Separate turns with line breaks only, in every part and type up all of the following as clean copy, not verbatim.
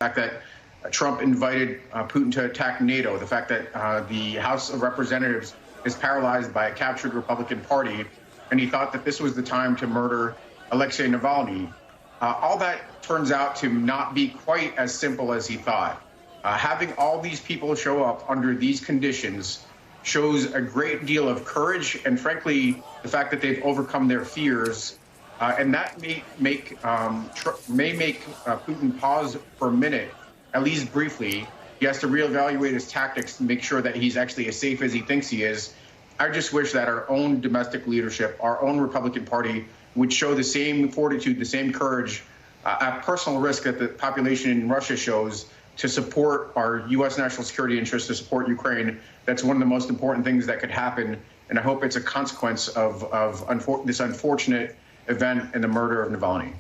fact that Trump invited Putin to attack NATO, the fact that the House of Representatives is paralyzed by a captured Republican Party, and he thought that this was the time to murder Alexei Navalny. All that turns out to not be quite as simple as he thought. Having all these people show up under these conditions shows a great deal of courage and, frankly, the fact that they've overcome their fears. And that may make Putin pause for a minute, at least briefly. He has to reevaluate his tactics to make sure that he's actually as safe as he thinks he is. I just wish that our own domestic leadership, our own Republican Party, would show the same fortitude, the same courage, at personal risk that the population in Russia shows, to support our U.S. national security interests, to support Ukraine. That's one of the most important things that could happen. And I hope it's a consequence of this unfortunate event and the murder of Navalny.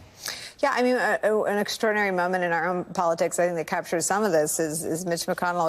Yeah, I mean, an extraordinary moment in our own politics, I think, that captures some of this is Mitch McConnell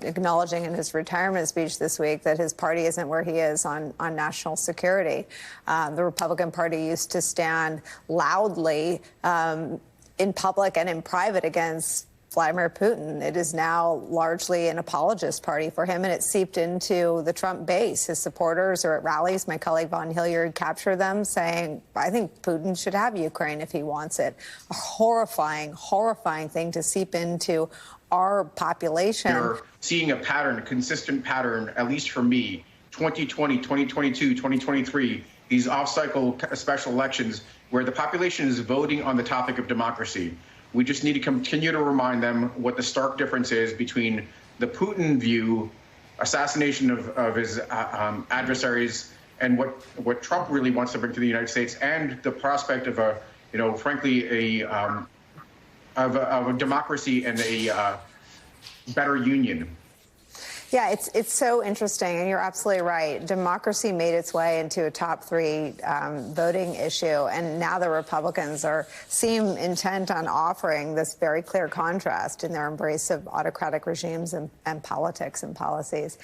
acknowledging in his retirement speech this week that his party isn't where he is on national security. The Republican Party used to stand loudly in public and in private against Vladimir Putin. It is now largely an apologist party for him, and it seeped into the Trump base. His supporters are at rallies. My colleague Von Hilliard captured them saying, I think Putin should have Ukraine if he wants it. A horrifying, horrifying thing to seep into our population.
You're seeing a pattern, a consistent pattern, at least for me, 2020, 2022, 2023, these off-cycle special elections where the population is voting on the topic of democracy. We just need to continue to remind them what the stark difference is between the Putin view, assassination of his adversaries, and what Trump really wants to bring to the United States, and the prospect of a, frankly, of a democracy and a better union.
Yeah, it's so interesting, and you're absolutely right. Democracy made its way into a top three voting issue, and now the Republicans seem intent on offering this very clear contrast in their embrace of autocratic regimes and politics and policies.